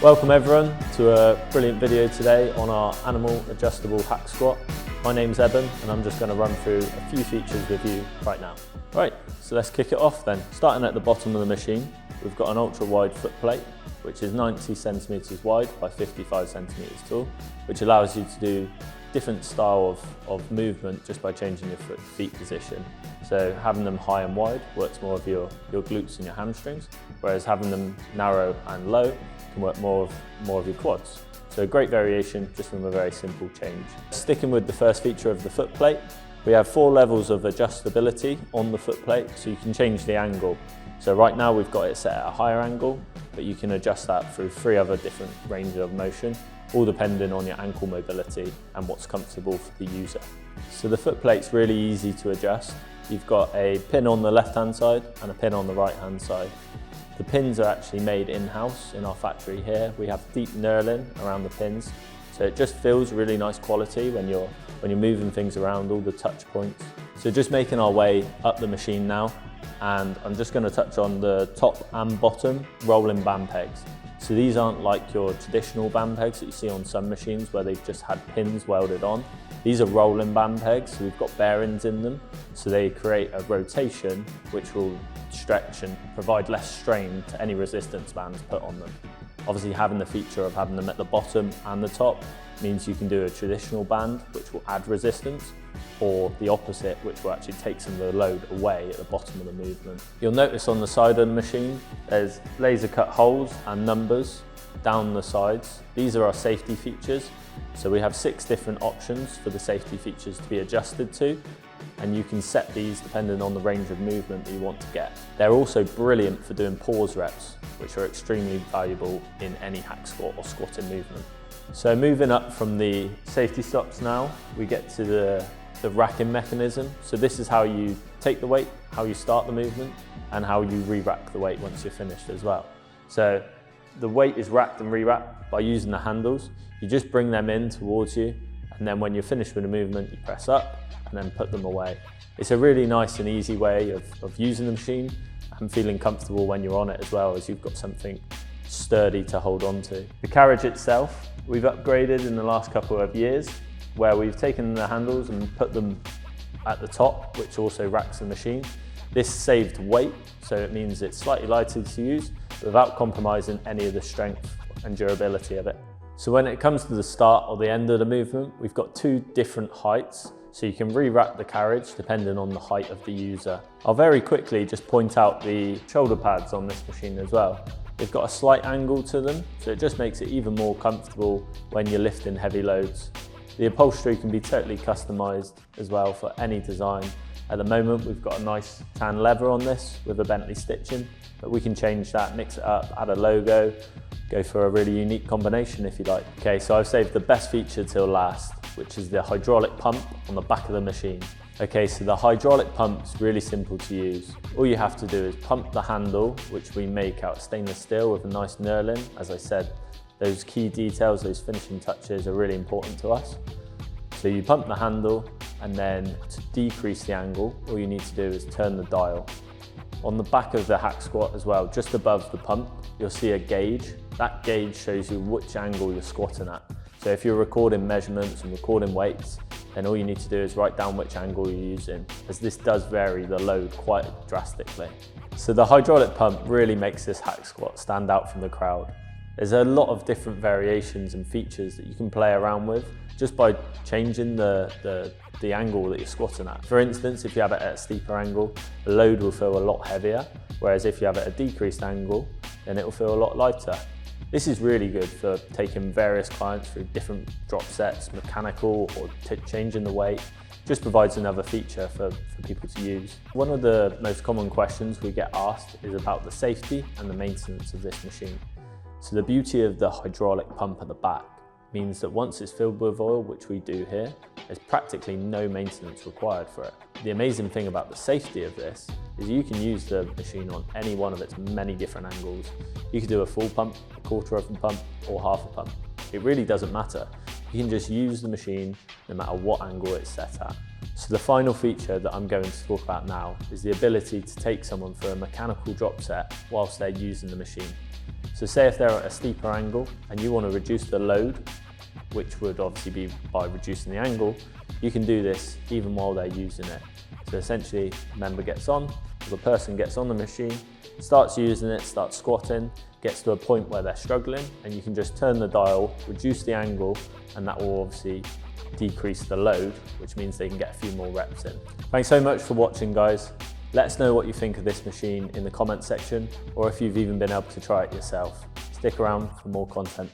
Welcome everyone to a brilliant video today on our animal adjustable hack squat. My name's Eben and I'm just going to run through a few features with you right now. Right, so let's kick it off then. Starting at the bottom of the machine, we've got an ultra wide foot plate, which is 90 centimeters wide by 55 centimeters tall, which allows you to do different style of movement just by changing your feet position. So having them high and wide works more of your glutes and your hamstrings, whereas having them narrow and low can work more of your quads. So a great variation just from a very simple change. Sticking with the first feature of the foot plate, we have 4 levels of adjustability on the foot plate, so you can change the angle. So right now we've got it set at a higher angle, but you can adjust that through 3 other different ranges of motion, all depending on your ankle mobility and what's comfortable for the user. So the foot plate's really easy to adjust. You've got a pin on the left-hand side and a pin on the right-hand side. The pins are actually made in-house in our factory here. We have deep knurling around the pins, so it just feels really nice quality when you're moving things around, all the touch points. So just making our way up the machine now, and I'm just going to touch on the top and bottom rolling band pegs. So these aren't like your traditional band pegs that you see on some machines where they've just had pins welded on. These are rolling band pegs, so we've got bearings in them, so they create a rotation which will stretch and provide less strain to any resistance bands put on them. Obviously having the feature of having them at the bottom and the top means you can do a traditional band which will add resistance, or the opposite, which will actually take some of the load away at the bottom of the movement. You'll notice on the side of the machine there's laser cut holes and numbers down the sides. These are our safety features, so we have 6 different options for the safety features to be adjusted to, and you can set these depending on the range of movement that you want to get. They're also brilliant for doing pause reps, which are extremely valuable in any hack squat or squatting movement. So moving up from the safety stops now, we get to the racking mechanism. So this is how you take the weight, how you start the movement, and how you re-rack the weight once you're finished as well. So the weight is racked and re-racked by using the handles. You just bring them in towards you, and then when you're finished with the movement, you press up and then put them away. It's a really nice and easy way of using the machine and feeling comfortable when you're on it as well, as you've got something sturdy to hold on to. The Carriage itself, we've upgraded in the last couple of years, where we've taken the handles and put them at the top, which also racks the machine. This saved weight, so it means it's slightly lighter to use without compromising any of the strength and durability of it. So when it comes to the start or the end of the movement, we've got 2 different heights, so you can re-rack the Carriage depending on the height of the user. I'll very quickly just point out the shoulder pads on this machine as well. They've got a slight angle to them, so it just makes it even more comfortable when you're lifting heavy loads. The upholstery can be totally customized as well for any design. At the moment we've got a nice tan leather on this with a Bentley stitching, but we can change that, mix it up, add a logo, go for a really unique combination if you like. Okay, so I've saved the best feature till last, which is the hydraulic pump on the back of the machine. Okay, so the hydraulic pump is really simple to use. All you have to do is pump the handle, which we make out of stainless steel with a nice knurling. As I said, those key details, those finishing touches are really important to us. So you pump the handle, and then to decrease the angle, all you need to do is turn the dial. On the back of the hack squat as well, just above the pump, you'll see a gauge. That gauge shows you which angle you're squatting at. So if you're recording measurements and recording weights, then all you need to do is write down which angle you're using, as this does vary the load quite drastically. So the hydraulic pump really makes this hack squat stand out from the crowd. There's a lot of different variations and features that you can play around with just by changing the angle that you're squatting at. For instance, if you have it at a steeper angle, the load will feel a lot heavier, whereas if you have it at a decreased angle, then it will feel a lot lighter. This is really good for taking various clients through different drop sets, mechanical or changing the weight. Just provides another feature for people to use. One of the most common questions we get asked is about the safety and the maintenance of this machine. So the beauty of the hydraulic pump at the back means that once it's filled with oil, which we do here, there's practically no maintenance required for it. The amazing thing about the safety of this is you can use the machine on any one of its many different angles. You could do a full pump, a quarter of a pump, or half a pump. It really doesn't matter. You can just use the machine no matter what angle it's set at. So the final feature that I'm going to talk about now is the ability to take someone for a mechanical drop set whilst they're using the machine. So say if they're at a steeper angle and you want to reduce the load, which would obviously be by reducing the angle, you can do this even while they're using it. So essentially, member gets on, the person gets on the machine, starts using it, starts squatting, gets to a point where they're struggling, and you can just turn the dial, reduce the angle, and that will obviously decrease the load, which means they can get a few more reps in. Thanks so much for watching, guys. Let us know what you think of this machine in the comments section, or if you've even been able to try it yourself. Stick around for more content.